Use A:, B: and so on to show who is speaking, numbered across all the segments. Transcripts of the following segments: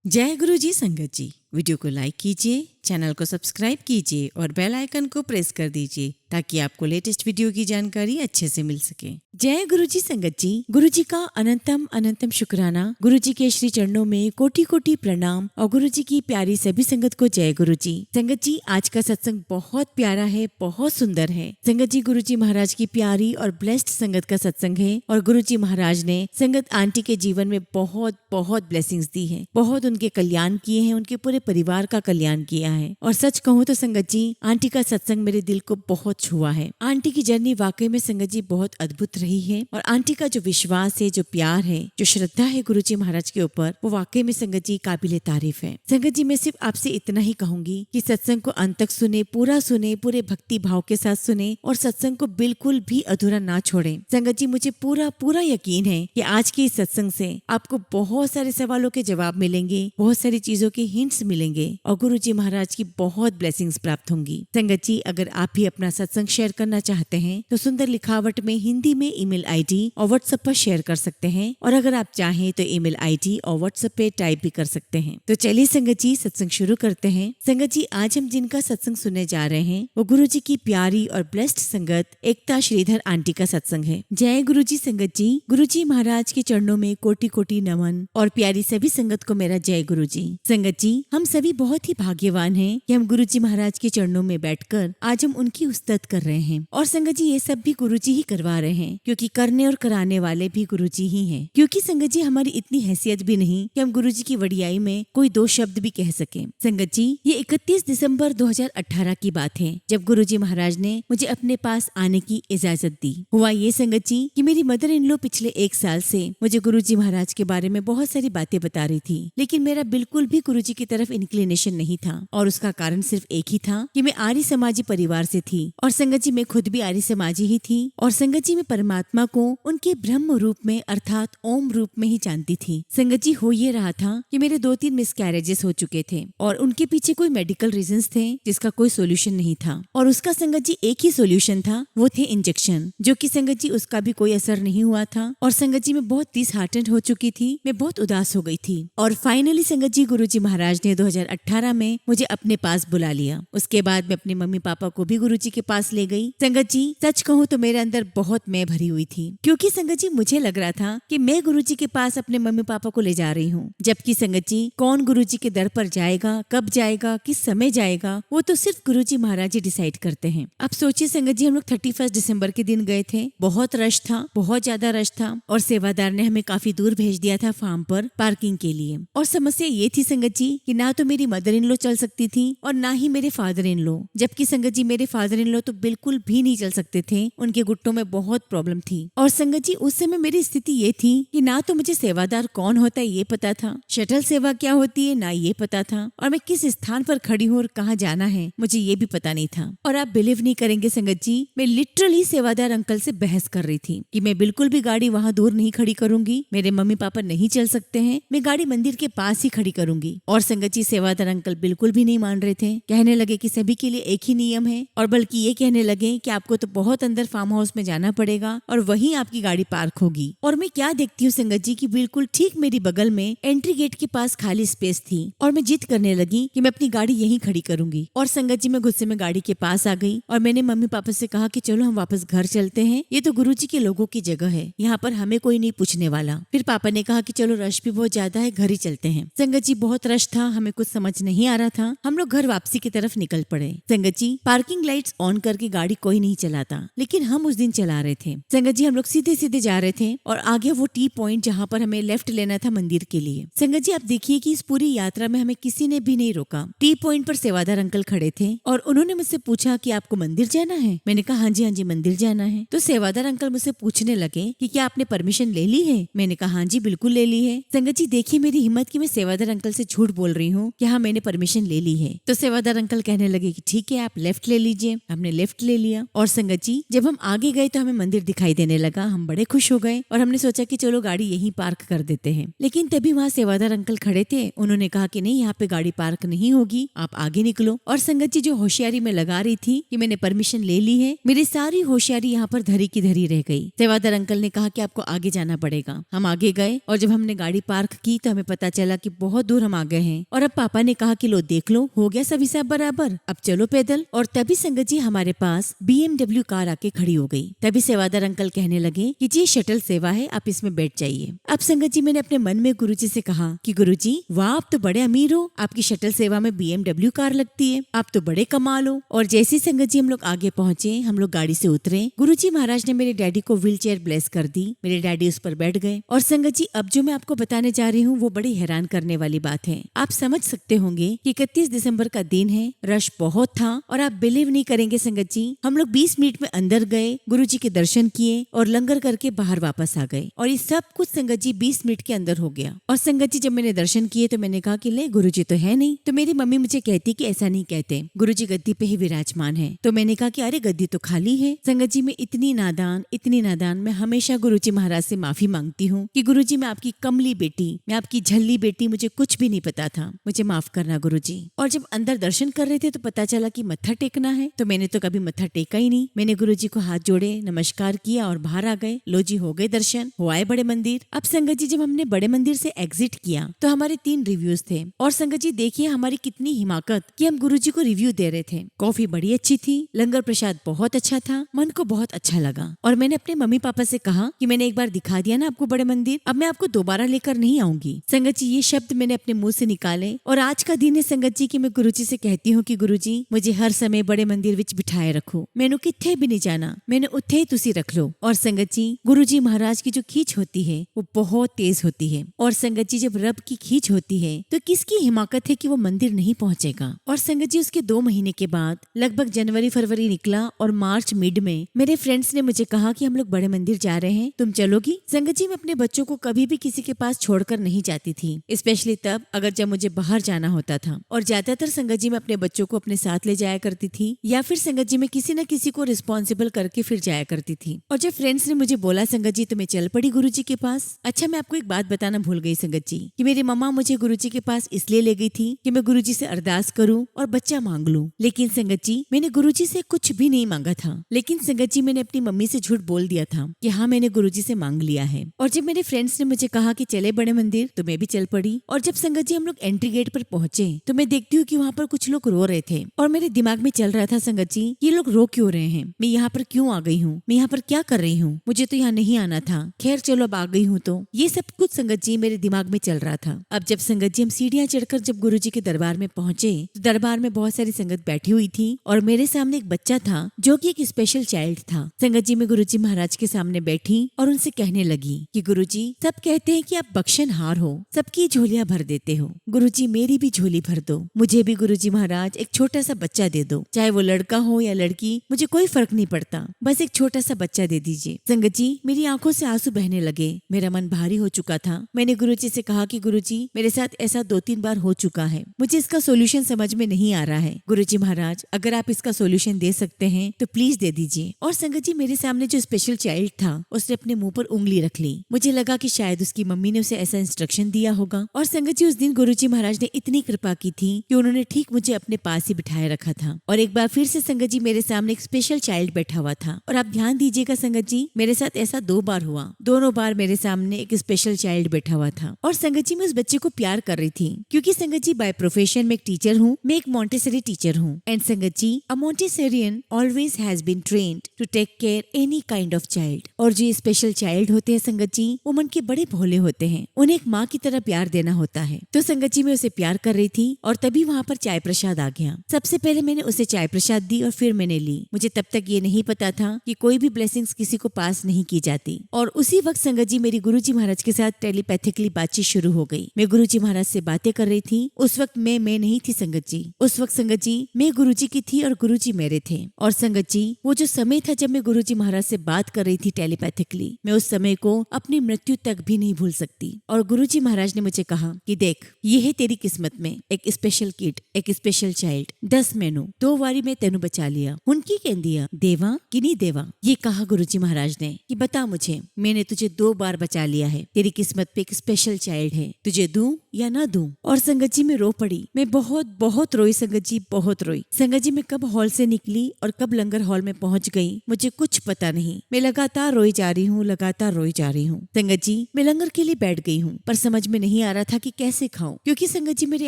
A: जय गुरु जी संगत जी। वीडियो को लाइक कीजिए, चैनल को सब्सक्राइब कीजिए और बेल आइकन को प्रेस कर दीजिए ताकि आपको लेटेस्ट वीडियो की जानकारी अच्छे से मिल सके। जय गुरु जी संगत जी। गुरु जी का अनंतम अनंतम शुक्राना। गुरु जी के श्री चरणों में कोटि कोटि प्रणाम और गुरु जी की प्यारी सभी संगत को जय गुरु जी। संगत जी, आज का सत्संग बहुत प्यारा है, बहुत सुंदर है। संगत जी, गुरु जी महाराज की प्यारी और ब्लेस्ड संगत का सत्संग है और गुरु जी महाराज ने संगत आंटी के जीवन में बहुत बहुत ब्लेसिंग्स दी है, बहुत उनके कल्याण किए हैं, उनके पूरे परिवार का कल्याण किया है। और सच कहूँ तो संगत जी, आंटी का सत्संग मेरे दिल को बहुत छुआ है। आंटी की जर्नी वाकई में संगत जी बहुत अद्भुत रही है और आंटी का जो विश्वास है, जो प्यार है, जो श्रद्धा है गुरु जी महाराज के ऊपर, वो वाकई में संगत जी काबिले तारीफ है। संगत जी, मैं सिर्फ आपसे इतना ही कहूंगी कि सत्संग को अंत तक सुने, पूरे भक्ति भाव के साथ सुने और सत्संग को बिल्कुल भी अधूरा ना छोड़े। संगत जी, मुझे पूरा यकीन है कि आज के इस सत्संग से आपको बहुत सारे सवालों के जवाब मिलेंगे, बहुत सारी चीजों के हिंट्स मिलेंगे और गुरु जी महाराज की बहुत ब्लेसिंग्स प्राप्त होंगी। संगत जी, अगर आप भी अपना सत्संग शेयर करना चाहते हैं तो सुंदर लिखावट में हिंदी में ईमेल आईडी और व्हाट्सएप पर शेयर कर सकते हैं और अगर आप चाहें तो ईमेल आईडी और व्हाट्सएप पे टाइप भी कर सकते हैं। तो चलिए संगत जी, सत्संग शुरू करते हैं। संगत जी, आज हम जिनका सत्संग सुनने जा रहे हैं वो गुरु जी की प्यारी और ब्लेस्ड संगत एकता श्रीधर आंटी का सत्संग है। जय गुरु जी संगत जी। गुरु जी महाराज के चरणों में कोटि कोटि नमन और प्यारी सभी संगत को मेरा जय गुरु जी। संगत जी, हम सभी बहुत ही भाग्यवान हैं कि हम गुरु जी महाराज के चरणों में बैठकर आज हम उनकी उस्तत कर रहे हैं। और संगत जी, ये सब भी गुरु जी ही करवा रहे हैं क्योंकि करने और कराने वाले भी गुरु जी ही हैं। क्योंकि संगत जी, हमारी इतनी हैसियत भी नहीं कि हम गुरु जी की वडियाई में कोई दो शब्द भी कह सके। संगत जी, ये 31 दिसंबर 2018 की बात है जब गुरु जी महाराज ने मुझे अपने पास आने की इजाजत दी। हुआ ये संगत जी कि मेरी मदर इन लॉ पिछले 1 साल से मुझे गुरु जी महाराज के बारे में बहुत सारी बातें बता रही थी, लेकिन मेरा बिल्कुल भी गुरु जी की तरफ इंक्लिनेशन नहीं था और उसका कारण सिर्फ एक ही था कि मैं आर्य समाजी परिवार से थी और संगत जी, मैं खुद भी आर्य समाजी ही थी और संगत जी, मैं परमात्मा को उनके ब्रह्म रूप में अर्थात ओम रूप में ही जानती थी। संगत जी, हो ये रहा था कि मेरे 2-3 मिसकैरेजेस हो चुके थे और उनके पीछे कोई मेडिकल रीजंस थे जिसका कोई सोल्यूशन नहीं था और उसका संगत जी एक ही सोल्यूशन था, वो थे इंजेक्शन, जो कि संगत जी उसका भी कोई असर नहीं हुआ था और संगत जी, मैं बहुत डिसहार्टेंड हो चुकी थी, मैं बहुत उदास हो गई थी और फाइनली संगत जी, गुरु जी महाराज ने 2018 में मुझे अपने पास बुला लिया। उसके बाद मैं अपने मम्मी पापा को भी गुरु जी के पास ले गई। संगत जी, सच कहूँ तो मेरे अंदर बहुत मैं भरी हुई थी क्योंकि संगत जी, मुझे लग रहा था कि मैं गुरु जी के पास अपने मम्मी पापा को ले जा रही हूँ, जबकि संगत जी, कौन गुरु जी के दर पर जाएगा, कब जाएगा, किस समय जाएगा, वो तो सिर्फ गुरु जी महाराज ही डिसाइड करते हैं। अब सोचिए संगत जी, हम लोग 31 दिसंबर के दिन गए थे, बहुत रश था, बहुत ज्यादा रश था और सेवादार ने हमें काफी दूर भेज दिया था फार्म पर पार्किंग के लिए। और समस्या ये थी संगत जी कि ना तो मेरी मदर इन लॉ चल सकती थी और ना ही मेरे फादर इन लॉ, जबकि संगत जी, मेरे फादर इन लॉ तो बिल्कुल भी नहीं चल सकते थे, उनके घुटनों में बहुत प्रॉब्लम थी। और संगत जी, उस समय मेरी स्थिति ये थी कि ना तो मुझे सेवादार कौन होता है ये पता था, शटल सेवा क्या होती है ना ये पता था और मैं किस स्थान पर खड़ी हूँ और कहाँ जाना है मुझे ये भी पता नहीं था। और आप बिलीव नहीं करेंगे संगत जी, मैं लिटरली सेवादार अंकल से बहस कर रही थी कि मैं बिल्कुल भी गाड़ी वहाँ दूर नहीं खड़ी करूंगी, मेरे मम्मी पापा नहीं चल सकते हैं, मैं गाड़ी मंदिर के पास ही खड़ी करूंगी। और संगत जी, सेवादार अंकल बिल्कुल भी नहीं मान रहे थे, कहने लगे कि सभी के लिए एक ही नियम है और बल्कि ये कहने लगे कि आपको तो बहुत अंदर फार्म हाउस में जाना पड़ेगा और वहीं आपकी गाड़ी पार्क होगी। और मैं क्या देखती हूँ संगत जी कि बिल्कुल ठीक मेरी बगल में एंट्री गेट के पास खाली स्पेस थी और मैं जिद करने लगी कि मैं अपनी गाड़ी यहीं खड़ी करूंगी। और संगत जी, मैं गुस्से में गाड़ी के पास आ गई और मैंने मम्मी पापा से कहा कि चलो हम वापस घर चलते हैं, ये तो गुरु जी के लोगों की जगह है, यहाँ पर हमें कोई नहीं पूछने वाला। फिर पापा ने कहा कि चलो रश भी बहुत ज्यादा है, घर ही चलते हैं। संगत जी, बहुत रश था, हमें कुछ समझ नहीं आ रहा था, हम लोग घर वापसी की तरफ निकल पड़े। संगत जी, पार्किंग लाइट्स ऑन करके गाड़ी कोई नहीं चलाता, लेकिन हम उस दिन चला रहे थे। संगत जी, हम लोग सीधे सीधे जा रहे थे और आगे वो टी पॉइंट जहाँ पर हमें लेफ्ट लेना था मंदिर के लिए। संगत जी, आप देखिए कि इस पूरी यात्रा में हमें किसी ने भी नहीं रोका। टी पॉइंट पर सेवादार अंकल खड़े थे और उन्होंने मुझसे पूछा कि आपको मंदिर जाना है। मैंने कहा हाँ जी मंदिर जाना है। तो सेवादार अंकल मुझसे पूछने लगे कि क्या आपने परमिशन ले ली है। मैंने कहा हाँ जी बिल्कुल ले ली है। संगत जी, देखिए मेरी हिम्मत कि मैं सेवादार अंकल से झूठ बोल रही हूँ कि हाँ मैंने परमिशन ले ली है। तो सेवादार अंकल कहने लगे कि ठीक है, आप लेफ्ट ले लीजिए। हमने लेफ्ट ले लिया और संगत जी जब हम आगे गए तो हमें मंदिर दिखाई देने लगा। हम बड़े खुश हो गए और हमने सोचा कि चलो गाड़ी यहीं पार्क कर देते हैं। लेकिन तभी वहाँ सेवादार अंकल खड़े थे। उन्होंने कहा कि नहीं, यहाँ पे गाड़ी पार्क नहीं होगी, आप आगे निकलो। और संगत जी जो होशियारी में लगा रही थी कि मैंने परमिशन ले ली है, मेरी सारी होशियारी यहाँ पर धरी की धरी रह गई। सेवादार अंकल ने कहा कि आपको आगे जाना पड़ेगा। हम आगे गए और जब हमने गाड़ी पार्क की तो हमें पता चला कि बहुत दूर हम आ गए हैं। और अब पापा ने कहा कि लो देख लो, हो गया सब हिसाब बराबर, अब चलो पैदल। और तभी संगत जी हमारे पास BMW कार आके खड़ी हो गई। तभी सेवादार अंकल कहने लगे कि जी शटल सेवा है, आप इसमें बैठ जाइए। अब संगत जी मैंने अपने मन में गुरुजी से कहा कि गुरुजी वाह, आप तो बड़े अमीर हो, आपकी शटल सेवा में BMW कार लगती है, आप तो बड़े कमाल हो। और जैसी संगत जी हम लोग आगे पहुंचे, हम लोग गाड़ी से उतरे, गुरुजी महाराज ने मेरे डैडी को व्हील चेयर ब्लेस कर दी। मेरे डैडी उस पर बैठ गए। और संगत जी अब जो मैं आपको बताने जा रही हूँ वो बड़ी हैरान करने वाली बात है। आप समझ सकते होंगे कि 31 दिसंबर का दिन है, रश बहुत था और आप बिलीव नहीं करेंगे संगत जी, हम लोग 20 मिनट में अंदर गए, गुरुजी के दर्शन किए और लंगर करके बाहर वापस आ गए। और ये सब कुछ संगत जी 20 मिनट के अंदर हो गया। और संगत जी जब मैंने दर्शन किए तो मैंने कहा कि ले गुरुजी तो है नहीं। तो मेरी मम्मी मुझे कहती कि ऐसा नहीं कहते, गुरुजी गद्दी पे ही विराजमान है। तो मैंने कहा कि अरे गद्दी तो खाली है। संगत जी मैं इतनी नादान, मैं हमेशा गुरुजी महाराज से माफी मांगती हूँ कि गुरुजी मैं आपकी कमली बेटी, मैं आपकी झल्ली बेटी, मुझे कुछ भी नहीं पता था, मुझे माफ करना गुरुजी। और जब अंदर दर्शन कर रहे थे तो पता चला कि मत्था टेकना है। तो मैंने तो कभी मत्था टेका ही नहीं। मैंने गुरुजी को हाथ जोड़े, नमस्कार किया और बाहर आ गए। लो जी हो गए दर्शन, हो आए बड़े मंदिर। अब संगत जी जब हमने बड़े मंदिर से एग्जिट किया तो हमारे 3 रिव्यूज थे। और संगत जी देखिए हमारी कितनी हिमाकत कि हम गुरुजी को रिव्यू दे रहे थे। कॉफी बड़ी अच्छी थी, लंगर प्रसाद बहुत अच्छा था, मन को बहुत अच्छा लगा। और मैंने अपने मम्मी पापा से कहा कि मैंने एक बार दिखा दिया ना आपको बड़े मंदिर, अब मैं आपको दोबारा लेकर नहीं आऊंगी। संगत जी ये शब्द मैंने अपने मुंह से निकाले। और आज का दिन है संगत जी कि मैं गुरुजी से कहती हूँ कि गुरुजी मुझे हर समय बड़े मंदिर विच बिठाए रखो, मैनू किथे भी नहीं जाना, मैंने उत्थे ही तुसी रख लो। और संगत जी गुरुजी महाराज की जो खींच होती है वो बहुत तेज होती है। और संगत जी जब रब की खींच होती है तो किसकी हिमाकत है कि वो मंदिर नहीं पहुंचेगा। और संगत जी उसके 2 महीने के बाद लगभग जनवरी फरवरी निकला और मार्च मिड में मेरे फ्रेंड्स ने मुझे कहा कि हम लोग बड़े मंदिर जा रहे हैं, तुम चलोगी। संगत जी मैं अपने बच्चों को कभी भी किसी के पास छोड़कर नहीं जाती थी, स्पेशली तब अगर जब मुझे बाहर जाना होता था। और ज्यादातर संगत जी मैं अपने बच्चों को अपने साथ ले जाया करती थी या फिर संगत जी मैं किसी न किसी को रिस्पॉन्सिबल करके फिर जाया करती थी। और जब फ्रेंड्स ने मुझे बोला संगत जी तो मैं चल पड़ी गुरुजी के पास। अच्छा मैं आपको एक बात बताना भूल गई संगत जी कि मेरी मम्मा मुझे गुरुजी के पास इसलिए ले गई थी कि मैं गुरुजी से अरदास करूं और बच्चा मांग लूं। लेकिन संगत जी मैंने गुरुजी से कुछ भी नहीं मांगा था। लेकिन संगत जी मैंने अपनी मम्मी से झूठ बोल दिया था कि हाँ मैंने गुरुजी से मांग लिया है। और जब मेरे फ्रेंड्स ने मुझे कहा कि चले बड़े मंदिर तो मैं भी चल पड़ी। और जब संगत जी हम लोग एंट्री गेट पर पहुंचे तो मैं देखती हूँ कि वहाँ पर कुछ लोग रो रहे थे। और मेरे दिमाग में चल रहा था संगत जी ये लोग रो क्यों रहे हैं, मैं यहाँ पर क्यों आ गई हूँ, मैं यहाँ पर क्या कर रही हूँ, मुझे तो यहाँ नहीं आना था, खैर चलो अब आ गई हूँ। तो ये सब कुछ संगत जी मेरे दिमाग में चल रहा था। अब जब संगत जी हम सीढ़ियाँ चढ़कर जब गुरुजी के दरबार में पहुंचे तो दरबार में बहुत सारी संगत बैठी हुई थी और मेरे सामने एक बच्चा था जो कि एक स्पेशल चाइल्ड था। संगत जी मैं गुरुजी महाराज के सामने बैठी और उनसे कहने लगी कि गुरुजी सब कहते हैं कि आप बख्शनहार हो, सबकी झोलियां भर देते हो, गुरुजी मेरी भी झोली भर दो, मुझे भी गुरुजी महाराज एक छोटा सा बच्चा दे दो, चाहे वो लड़का हो या लड़की मुझे कोई फर्क नहीं पड़ता, बस एक छोटा सा बच्चा दे दीजिए। संगत जी मेरी आंखों से आंसू बहने लगे, मेरा मन भारी हो चुका था। मैंने गुरुजी से कहा कि गुरुजी मेरे साथ ऐसा 2-3 बार हो चुका है, मुझे इसका सोल्यूशन समझ में नहीं आ रहा है, गुरुजी महाराज अगर आप इसका सोल्यूशन दे सकते हैं तो प्लीज दे दीजिए। और संगत जी मेरे सामने जो स्पेशल चाइल्ड था उसने अपने मुंह पर उंगली रख ली। मुझे लगा कि शायद उसकी मम्मी ने उसे ऐसा इंस्ट्रक्शन दिया होगा। और संगत जी उस दिन गुरुजी महाराज ने इतनी कृपा की थी कि उन्होंने ठीक मुझे अपने पास ही बिठाए रखा था। और एक बार फिर से संगत जी मेरे सामने एक स्पेशल चाइल्ड बैठा हुआ था। और आप ध्यान दीजिएगा संगत जी मेरे साथ ऐसा 2 बार हुआ, दोनों बार मेरे सामने एक स्पेशल चाइल्ड बैठा हुआ था। और संगत जी मैं उस बच्चे को प्यार कर रही थी क्योंकि संगत जी बाय प्रोफेशन में एक टीचर हूँ, मैं एक मॉन्टेसरी टीचर हूँ। And Sangat ji a Montessorian always has been trained to take care any kind of child. और जो स्पेशल चाइल्ड होते हैं संगत जी वो मन के बड़े भोले होते हैं, उन्हें एक माँ की तरह प्यार देना होता है। तो संगत जी मैं उसे प्यार कर रही थी और तभी वहाँ पर चाय प्रसाद आ गया। सबसे पहले मैंने उसे चाय प्रसाद दी और फिर मैंने ली। मुझे तब तक ये नहीं पता था कि कोई भी ब्लेसिंग्स किसी को पास नहीं की जाती। और उसी वक्त संगत जी मेरी गुरुजी महाराज के साथ टेलीपैथिकली बातचीत शुरू हो गई। मैं गुरुजी महाराज से बातें कर रही थी। उस वक्त मैं नहीं थी संगत जी, उस वक्त संगत जी मैं गुरुजी की थी और गुरुजी मेरे थे। और संगत जी वो जो समय था जब मैं गुरुजी महाराज से बात कर रही थी टेलीपैथिकली, मैं उस समय को अपनी मृत्यु तक भी नहीं भूल सकती। और गुरुजी महाराज ने मुझे कहा कि देख ये है तेरी किस्मत में एक स्पेशल स्पेशल किड, एक स्पेशल चाइल्ड, 10 मैनू 2 वारी में तेनु बचा लिया। उनकी कहंदिया देवा कि नहीं देवा। ये कहा गुरुजी महाराज ने कि बता मुझे, मैंने तुझे 2 बार बचा लिया है, तेरी किस्मत पे एक स्पेशल चाइल्ड है, तुझे दूं या ना दूं। और संगत जी मैं रो पड़ी। मैं बहुत बहुत रोई संगत जी, बहुत रोई। संगत जी मैं कब हॉल से निकली और कब लंगर हॉल में पहुंच गई मुझे कुछ पता नहीं। मैं लगातार रोई जा रही हूँ, लगातार रोई जा रही हूँ। संगत जी मैं लंगर के लिए बैठ गई हूँ, पर समझ में नहीं आ रहा था कि कैसे खाऊं, क्योंकि संगत जी मेरी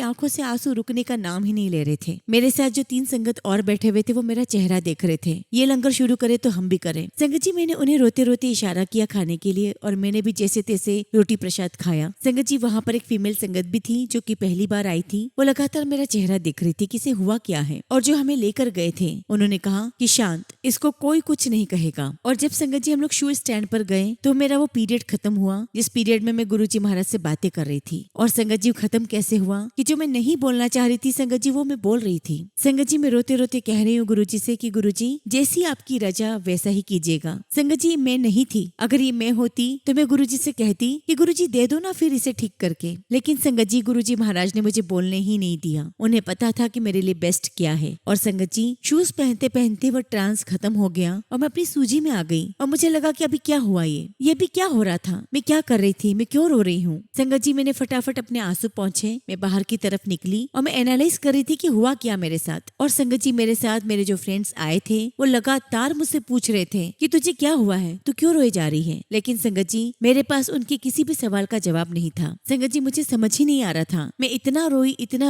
A: आंखों से आंसू रुकने का नाम ही नहीं ले रहे थे। मेरे साथ जो 3 संगत और बैठे हुए थे वो मेरा चेहरा देख रहे थे। ये लंगर शुरू करे तो हम भी करें। संगत जी मैंने उन्हें रोते रोते इशारा किया खाने के लिए, और मैंने भी जैसे तैसे रोटी प्रसाद खाया। संगत जी वहाँ पर एक फीमेल संगत भी थी जो कि पहली बार आई थी। वो लगातार मेरा चेहरा देख रही थी कि इसे हुआ क्या है। और जो हमें लेकर गए थे उन्होंने कहा कि शांत, इसको कोई कुछ नहीं कहेगा। और जब संगत जी हम लोग शू स्टैंड पर गए तो मेरा वो पीरियड खत्म हुआ जिस पीरियड में मैं गुरुजी महाराज से बातें कर रही थी। और संगत जी खत्म कैसे हुआ कि जो मैं नहीं बोलना चाह रही थी संगत जी वो मैं बोल रही थी। संगत जी मैं रोते रोते कह रही हूँ गुरुजी से कि गुरुजी जैसी आपकी रजा वैसा ही कीजिएगा। संगत जी मैं नहीं थी, अगर ये मैं होती तो मैं गुरुजी से कहती कि गुरुजी दे दो ना फिर इसे ठीक करके। लेकिन संगत जी गुरुजी महाराज ने मुझे बोलने ही नहीं दिया। उन्हें पता था कि मेरे लिए बेस्ट क्या है। और संगत जी शूज पहनते पहनते वो ट्रांस खत्म हो गया और मैं अपनी सूजी में आ गई। और मुझे लगा कि अभी क्या हुआ, ये भी क्या हो रहा था, मैं क्या कर रही थी, मैं क्यों रो रही हूँ। संगत जी मैंने फटाफट अपने आंसू पहुंचे, मैं बाहर की तरफ निकली और मैं एनालाइज कर रही थी कि हुआ क्या मेरे साथ। और संगत जी मेरे साथ मेरे जो फ्रेंड्स आए थे वो लगातार मुझसे पूछ रहे थे कि तुझे क्या हुआ है, तू क्यों रोए जा रही है। लेकिन संगत जी मेरे पास उनके किसी भी सवाल का जवाब नहीं था। संगत जी मुझे समझ ही नहीं आ रहा था। मैं इतना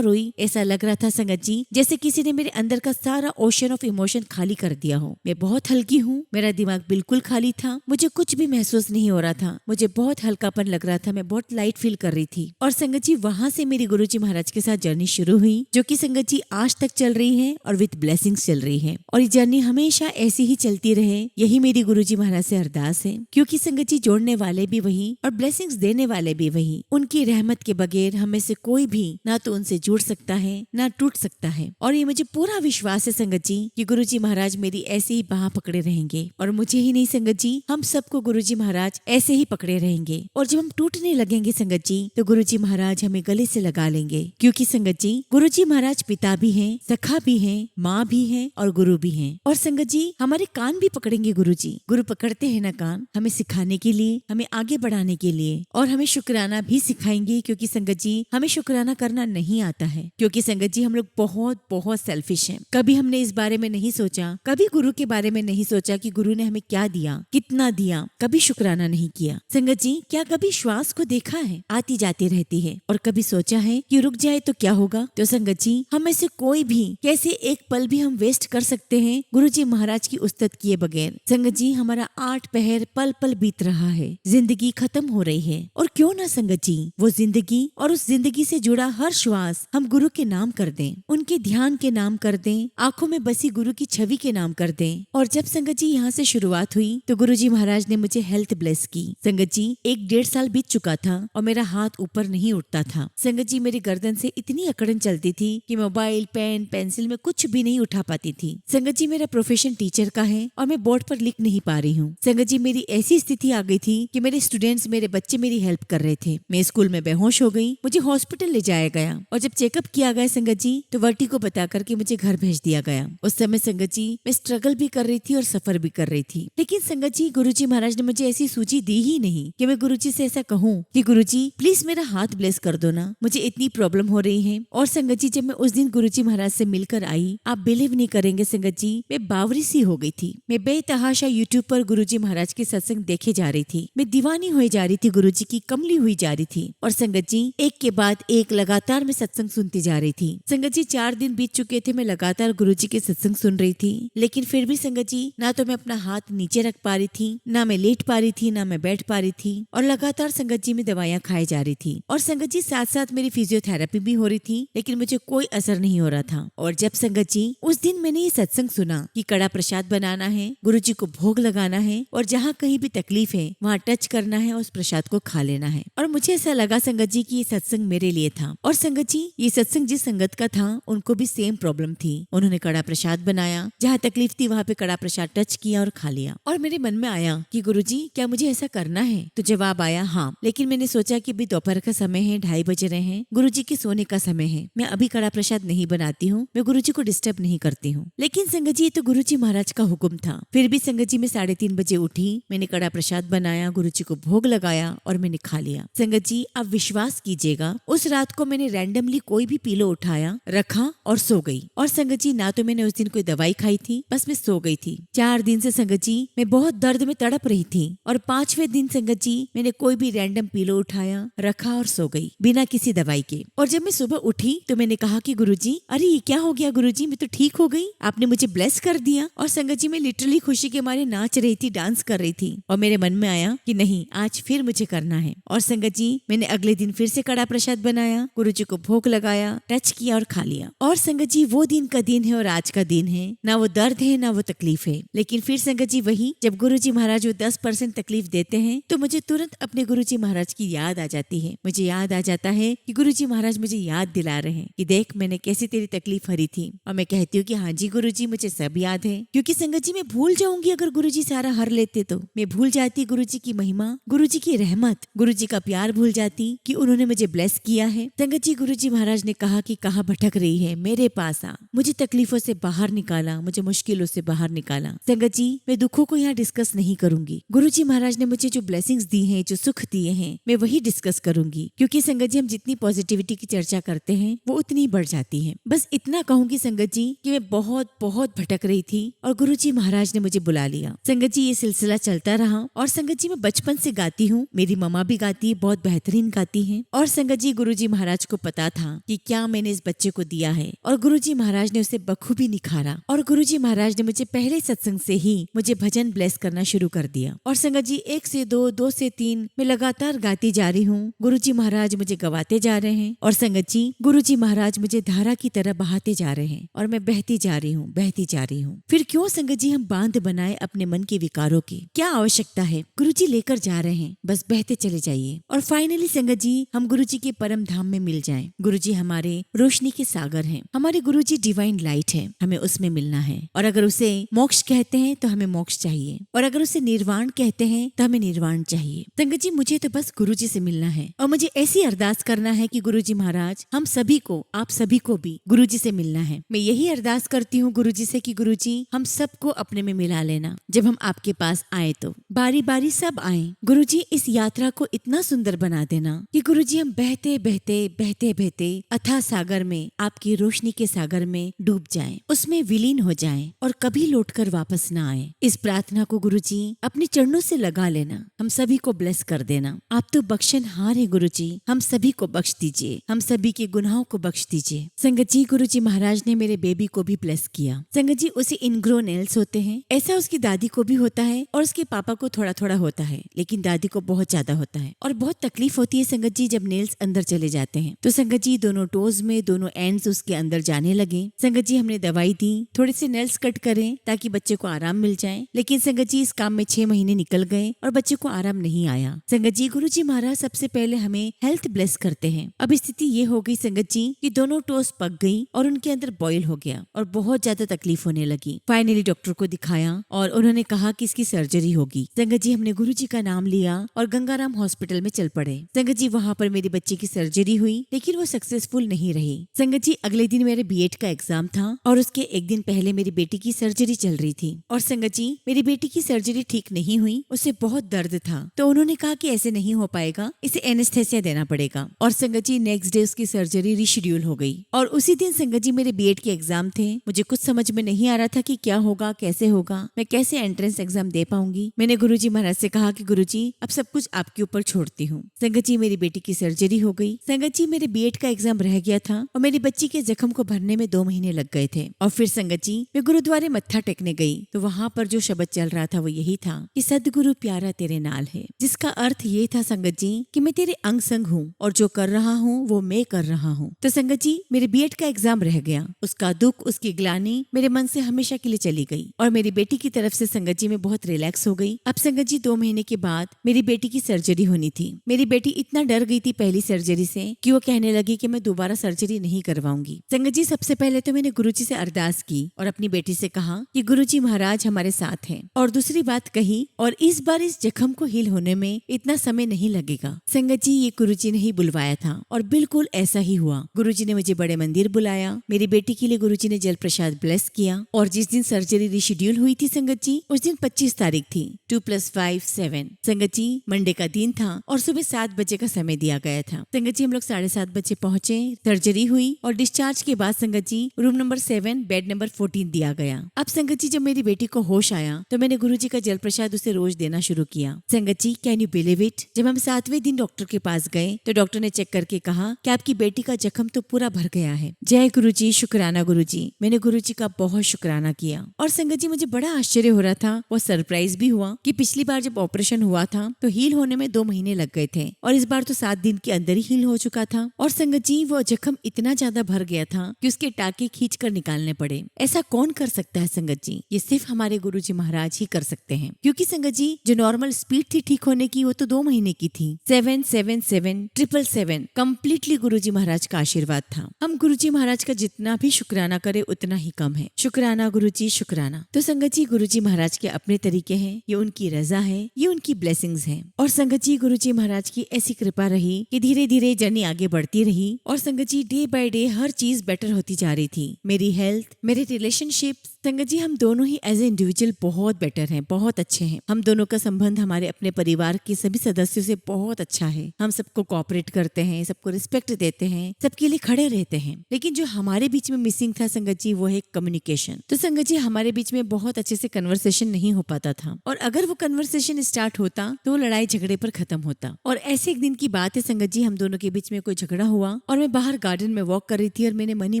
A: रोई, ऐसा लग रहा था संगत जी जैसे किसी ने मेरे अंदर का सारा ओशन ऑफ इमोशन खाली कर दिया हो। मैं बहुत हल्की हूँ, मेरा दिमाग बिल्कुल खाली था, मुझे कुछ भी महसूस नहीं हो रहा था। मुझे बहुत हल्कापन लग रहा था, मैं बहुत लाइट फील कर रही थी। और संगत जी वहाँ से मेरी गुरुजी महाराज के साथ जर्नी शुरू हुई, जो कि संगत जी आज तक चल रही है और विद ब्लेसिंग्स चल रही है। और ये जर्नी हमेशा ऐसी ही चलती रहे, यही मेरी गुरुजी महाराज से अरदास है। क्योंकि संगत जी जोड़ने वाले भी वही और ब्लेसिंग्स देने वाले भी वही। उनकी रहमत के बगैर हमें से कोई भी ना तो उनसे जुड़ सकता है ना टूट सकता है। और ये मुझे पूरा विश्वास है संगत जी कि गुरुजी महाराज मेरी ऐसे ही बाह पकड़े रहेंगे। और मुझे ही नहीं संगत जी, हम सबको गुरुजी महाराज ऐसे ही पकड़े रहेंगे। और जब हम टूटने लगेंगे संगत जी तो गुरुजी महाराज हमें गले से लगा लेंगे। क्योंकि संगत जी गुरुजी महाराज पिता भी हैं, सखा भी हैं, माँ भी हैं और गुरु भी हैं। और संगत जी हमारे कान भी पकड़ेंगे गुरुजी। गुरु पकड़ते हैं ना कान, हमें सिखाने के लिए, हमें आगे बढ़ाने के लिए, और हमें शुक्राना भी सिखाएंगे। क्योंकि संगत जी हमें शुक्राना करना नहीं आता है। क्योंकि संगत जी हम लोग बहुत बहुत सेल्फिश हैं। कभी हमने इस बारे में नहीं सोचा, कभी गुरु के बारे में नहीं सोचा कि गुरु ने हमें क्या दिया, कितना दिया, कभी शुक्राना नहीं किया। संगत जी क्या कभी श्वास को देखा है, आती जाती रहती है, और कभी सोचा है कि रुक जाए तो क्या होगा। तो संगत जी हम में से कोई भी कैसे एक पल भी हम वेस्ट कर सकते हैं गुरुजी महाराज की उस्तत किए बगैर। संगत जी हमारा 8 पहर पल पल बीत रहा है, जिंदगी खत्म हो रही है। और क्यों ना संगत जी वो जिंदगी और उस जिंदगी से जुड़ा हर श्वास हम गुरु के नाम कर दें, उनके ध्यान के नाम कर दें, आंखों में बसी गुरु की छवि के नाम कर दें। और जब संगत जी यहाँ से शुरुआत हुई तो गुरुजी महाराज ने मुझे हेल्थ ब्लेस की। संगत जी 1-1.5 साल बीत चुका था और मेरा हाथ ऊपर नहीं उठता था। संगत जी मेरी गर्दन से इतनी अकड़न चलती थी कि मोबाइल, पेन, पेंसिल में कुछ भी नहीं उठा पाती थी। संगत जी मेरा प्रोफेशन टीचर का है और मैं बोर्ड पर लिख नहीं पा रही हूँ। संगत जी मेरी ऐसी स्थिति आ गई थी कि मेरे स्टूडेंट्स, मेरे बच्चे मेरी हेल्प कर रहे थे। मैं स्कूल में बेहोश हो गई, मुझे हॉस्पिटल ले जाया गया और जब चेकअप किया गया संगत जी तो वर्टिगो बता करके मुझे घर भेज दिया गया। उस समय संगत जी मैं स्ट्रगल भी कर रही थी और सफर भी कर रही थी। लेकिन संगत जी गुरुजी महाराज ने मुझे ऐसी सूझी दी ही नहीं कि मैं गुरुजी से ऐसा कहूँ कि गुरुजी प्लीज मेरा हाथ ब्लेस कर दो ना, मुझे इतनी प्रॉब्लम हो रही है। और संगत जी जब मैं उस दिन गुरुजी महाराज से मिलकर आई, आप बिलीव नहीं करेंगे संगत जी मैं बावरी सी हो गई थी। मैं बेतहाशा यूट्यूब पर गुरुजी महाराज के सत्संग देखे जा रही थी। मैं दीवानी हुई जा रही थी, गुरुजी की कमली हुई जा रही थी। और संगत जी एक के बाद एक लगातार मैं सत्संग सुनती जा रही थी। संगत जी 4 दिन बीत चुके थे, मैं लगातार गुरुजी के सत्संग सुन रही थी। लेकिन फिर भी संगत जी ना तो मैं अपना हाथ नीचे रख पा रही थी, ना मैं लेट पा रही थी, ना मैं बैठ पा रही थी। और लगातार संगत जी में दवाइयाँ खाई जा रही थी। और संगत जी साथ साथ मेरी फिजियोथेरेपी भी हो रही थी, लेकिन मुझे कोई असर नहीं हो रहा था। और जब संगत जी उस दिन मैंने ये सत्संग सुना कि कड़ा प्रसाद बनाना है, गुरुजी को भोग लगाना है, और जहाँ कहीं भी तकलीफ है वहाँ टच करना है और उस प्रसाद को खा लेना है। और मुझे ऐसा लगा संगत जी कि ये सत्संग मेरे लिए था। और संगत जी ये सत्संग जिस संगत का था उनको भी सेम प्रॉब्लम थी। उन्होंने कड़ा प्रसाद बनाया, जहाँ तकलीफ थी वहाँ पे कड़ा प्रसाद टच किया और खा लिया। और मेरे मन में आया कि गुरुजी क्या मुझे ऐसा करना है? तो जवाब आया हाँ। लेकिन मैंने सोचा कि अभी दोपहर का समय है, 2:30 बज रहे हैं, गुरुजी के सोने का समय हैं, मैं अभी कड़ा प्रसाद नहीं बनाती हूँ, मैं गुरुजी को डिस्टर्ब नहीं करती हूँ। लेकिन संगत जी ये तो गुरुजी महाराज का हुक्म था। फिर भी संगत जी मैं 3:30 बजे उठी, मैंने कड़ा प्रसाद बनाया, गुरुजी को भोग लगाया और मैंने खा लिया। संगत जी आप विश्वास कीजिएगा, उस रात को मैंने रैंडमली कोई भी पीलो उठाया, रखा और सो गई। और संगत जी ना तो मैंने उस दिन कोई दवाई खाई थी, बस मैं सो गई थी। 4 दिन से संगत जी मैं बहुत दर्द में तड़प रही थी और 5वें दिन संगत जी मैंने कोई भी रैंडम पीलो उठाया, रखा और सो गई बिना किसी दवाई के। और जब मैं सुबह उठी तो मैंने कहा कि गुरुजी, अरे ये क्या हो गया गुरुजी, मैं तो ठीक हो गई, आपने मुझे ब्लेस कर दिया। और संगत जी मैं लिटरली खुशी के मारे नाच रही थी, डांस कर रही थी। और मेरे मन में आया कि नहीं, आज फिर मुझे करना है। और संगत जी मैंने अगले दिन फिर से कड़ा प्रसाद बनाया, गुरुजी को भोग लगाया, टच किया और खा लिया। और संगत जी वो दिन का दिन है और आज का दिन है, ना वो दर्द है ना वो तकलीफ है। लेकिन फिर संगत जी वही, जब गुरुजी महाराज वो 10% तकलीफ देते हैं तो मुझे तुरंत अपने गुरुजी महाराज की याद आ जाती है। मुझे याद आ जाता है कि गुरुजी महाराज मुझे याद दिला रहे हैं कि देख मैंने कैसे तेरी तकलीफ हरी थी। और मैं कहती हूँ कि हाँ जी गुरुजी, मुझे सब याद है। क्योंकि संगत जी मैं भूल जाऊंगी अगर गुरुजी सारा हर लेते तो। मैं भूल जाती गुरुजी की महिमा, गुरुजी की रहमत, गुरुजी का प्यार भूल जाती कि उन्होंने मुझे ब्लेस किया है। संगत जी गुरुजी महाराज ने कहा कि कहाँ भटक रही है, मेरे पास आ, मुझे तकलीफों से बाहर निकाला, मुझे मुश्किलों से बाहर निकाला। संगत जी मैं दुखों को यहाँ डिस्कस नहीं करूंगी, गुरुजी महाराज ने मुझे जो ब्लेसिंग्स दी हैं, जो सुख दिए हैं, मैं वही डिस्कस करूंगी। क्योंकि संगत जी हम जितनी पॉजिटिविटी की चर्चा करते हैं वो उतनी बढ़ जाती है। बस इतना कहूंगी संगत जी कि मैं बहुत बहुत भटक रही थी और गुरुजी महाराज ने मुझे बुला लिया। संगत जी ये सिलसिला चलता रहा। और संगत जी मैं बचपन से गाती हूँ, मेरी मम्मा भी गाती है, बहुत बेहतरीन गाती है। और संगत जी गुरुजी महाराज को पता था कि क्या मैंने इस बच्चे को दिया है और गुरुजी महाराज ने उसे बखूबी निखारा। और गुरुजी महाराज ने मुझे पहले सत्संग से ही मुझे भजन ब्लेस करना शुरू कर दिया। और संगत जी 1 से 2, 2 से 3 मैं लगातार गाती जा रही हूँ, गुरुजी महाराज मुझे गवाते जा रहे हैं। और संगत जी गुरुजी महाराज मुझे धारा की तरह बहाते जा रहे हैं और मैं बहती जा रही हूँ, बहती जा रही हूँ। फिर क्यों संगत जी हम बांध बनाए अपने मन के विकारों की, क्या आवश्यकता है? गुरुजी लेकर जा रहे हैं, बस बहते चले जाइए। और फाइनली संगत जी हम गुरुजी के परम धाम में मिल जाएं। गुरुजी हमारे रोशनी के सागर हैं, हमारे गुरुजी डिवाइन लाइट है, हमें उसमें मिलना है। और अगर उसे मोक्ष कहते हैं तो हमें मोक्ष चाहिए, और अगर उसे निर्वाण कहते हैं तो हमें निर्वाण चाहिए। संगत जी मुझे तो बस गुरुजी से मिलना है और मुझे ऐसी अरदास करना है कि गुरुजी महाराज हम सभी को, आप सभी को भी गुरुजी से मिलना है। मैं यही अरदास करती हूँ गुरुजी से कि गुरुजी हम सबको अपने में मिला लेना। जब हम आपके पास आए तो बारी बारी सब आए। गुरुजी इस यात्रा को इतना सुंदर बना देना कि गुरुजी हम बहते बहते बहते बहते अथाह सागर में, आपकी रोशनी के सागर में डूब जाएं, उसमें विलीन हो जाएं और कभी लौटकर वापस ना आए। इस प्रार्थना को गुरुजी अपने चरणों से लगा लेना, हम सभी को ब्लेस कर देना। आप तो बख्शनहार है गुरुजी, हम सभी को बख्श दीजिए, हम सभी के गुनाहों को बख्श दीजिए। संगत जी गुरुजी महाराज ने मेरे बेबी को भी ब्लेस किया। संगत जी उसे इनग्रो नेल्स होते हैं, ऐसा उसकी दादी को भी होता है और उसके पापा को थोड़ा थोड़ा होता है, लेकिन दादी को बहुत ज्यादा होता है और बहुत तकलीफ होती है संगत जी जब नेल्स अंदर चले जाते हैं। तो संगत जी दोनों टोज में, दोनों एंड्स उसके अंदर जाने लगे। संगत जी हमने दवाई दी, थोड़े से नेल्स कट करें ताकि बच्चे को आराम मिल जाए। लेकिन संगत जी इस काम में 6 महीने निकल गए और बच्चे को आराम नहीं आया। संगत जी गुरुजी महाराज सबसे पहले हमें हेल्थ ब्लेस करते हैं। अब स्थिति ये हो गई संगत जी कि दोनों टोस पक गई और उनके अंदर बॉयल हो गया और बहुत ज्यादा तकलीफ होने लगी। फाइनली डॉक्टर को दिखाया और उन्होंने कहा कि इसकी सर्जरी होगी। संगत जी हमने गुरुजी का नाम लिया और गंगाराम हॉस्पिटल में चल पड़े। संगत जी वहाँ पर मेरी बच्ची की सर्जरी हुई, लेकिन वो सक्सेसफुल नहीं रही। संगत जी अगले दिन मेरे बीएड का एग्जाम था और उसके एक दिन पहले मेरी बेटी की सर्जरी चल रही थी। और संगत जी मेरी बेटी की सर्जरी ठीक नहीं हुई, उसे बहुत दर्द था। तो उन्होंने कहा कि ऐसे नहीं हो पाएगा, इसे एनेस्थेसिया देना पड़ेगा। और संगत जी नेक्स्ट डे उसकी सर्जरी रिशेड्यूल हो गई। और उसी दिन संगत जी मेरे बीएड के एग्जाम थे। मुझे कुछ समझ में नहीं आ रहा था कि क्या होगा, कैसे होगा, मैं कैसे एंट्रेंस एग्जाम दे पाऊंगी। मैंने गुरुजी महाराज से कहा कि गुरुजी अब सब कुछ आपके ऊपर छोड़ती हूँ। संगत जी मेरी बेटी की सर्जरी हो गई। संगत जी मेरे बीएड का एग्जाम रह गया था और मेरी बच्ची के जख्म को भरने में 2 महीने लग गए थे। और फिर संगत जी मैं गुरुद्वारे मत्था टेकने गई तो वहाँ पर जो शब्द चल रहा था वो यही था कि सदगुरु प्यारा तेरे नाल है, जिसका अर्थ ये था संगत जी कि मैं तेरे अंग संग हूँ और जो कर रहा हूँ वो मैं कर रहा हूँ। तो संगत जी मेरे बीएड का एग्जाम रह गया, उसका दुख, उसकी ग्लानि मेरे मन से हमेशा के लिए चली गई और मेरी बेटी की तरफ से संगत जी में बहुत रिलैक्स हो गई। अब संगत जी 2 महीने के बाद मेरी बेटी की सर्जरी होनी थी। मेरी बेटी इतना डर गई थी पहली सर्जरी से कि वो कहने लगी कि मैं दोबारा सर्जरी नहीं करवाऊंगी। संगत जी सबसे पहले तो मैंने गुरुजी से अरदास की और अपनी बेटी से कहा कि गुरुजी महाराज हमारे साथ हैं, और दूसरी बात कही, और इस बार इस जख्म को हील होने में इतना समय नहीं लगेगा। संगत जी ये गुरुजी ने ही बुलवाया था और बिल्कुल ऐसा ही हुआ। गुरुजी ने मुझे बड़े मंदिर बुलाया, मेरी बेटी के लिए गुरुजी ने जल प्रसाद ब्लेस किया, और जिस दिन सर्जरी रिशेड्यूल हुई थी संगत जी, उस दिन 25 तारीख थी। 2 + 5 7 संगत जी मंडे का दिन था और सुबह 7 बजे का समय दिया गया था। संगत जी हम लोग 7:30 बजे पहुंचे, सर्जरी हुई और डिस्चार्ज के बाद संगत जी रूम नंबर 7 बेड नंबर 14 दिया गया। अब संगत जी जब मेरी बेटी को होश आया तो मैंने गुरुजी का जल प्रसाद उसे रोज देना शुरू किया। संगत जी कैन यू बिलीव इट, जब हम 7वें दिन डॉक्टर के पास गए तो डॉक्टर ने चेक करके कहा कि आपकी बेटी का जख्म तो पूरा भर गया है। जय गुरुजी, शुक्राना गुरुजी। मैंने गुरुजी का बहुत शुक्राना किया। और संगत जी मुझे बड़ा आश्चर्य हो रहा था, वो सरप्राइज भी हुआ कि पिछली बार जब ऑपरेशन हुआ था तो हील होने में 2 महीने लग गए थे और इस बार तो 7 दिन के अंदर ही हील हो चुका था। और संगत जी वो जख्म इतना ज्यादा भर गया था कि उसके टाके खींच कर निकालने पड़े। ऐसा कौन कर सकता है संगत जी? ये सिर्फ हमारे गुरुजी महाराज ही कर सकते हैं, क्योंकि संगत जी जो नॉर्मल स्पीड थी ठीक होने की वो तो 2 महीने की थी। 7 7 7 777 कम्प्लीटली गुरुजी महाराज का आशीर्वाद था। हम गुरुजी महाराज का जितना भी शुक्राना करे उतना ही कम है। शुक्राना गुरुजी, शुक्राना। तो संगत जी गुरुजी महाराज के अपने तरीके हैं, ये उनकी रजा है, ये उनकी ब्लेसिंग्स हैं। और संगत जी गुरुजी महाराज की ऐसी कृपा रही कि धीरे धीरे जर्नी आगे बढ़ती रही और संगत जी डे बाय डे हर चीज बेटर होती जा रही थी। मेरी हेल्थ, मेरे रिलेशनशिप, संगत जी हम दोनों ही एज ए इंडिविजुअल बहुत बेटर हैं, बहुत अच्छे हैं। हम दोनों का संबंध हमारे अपने परिवार के सभी सदस्यों से बहुत अच्छा है। हम सबको कोऑपरेट करते हैं, सबको रिस्पेक्ट देते हैं, सबके लिए खड़े रहते हैं। लेकिन जो हमारे बीच में मिसिंग था संगत जी वो है कम्युनिकेशन। तो संगत जी हमारे बीच में बहुत अच्छे से कन्वर्सेशन नहीं हो पाता था, और अगर वो कन्वर्सेशन स्टार्ट होता तो लड़ाई झगड़े पर खत्म होता। और ऐसे एक दिन की बात है संगत जी, हम दोनों के बीच में कोई झगड़ा हुआ और मैं बाहर गार्डन में वॉक कर रही थी और मैंने मन ही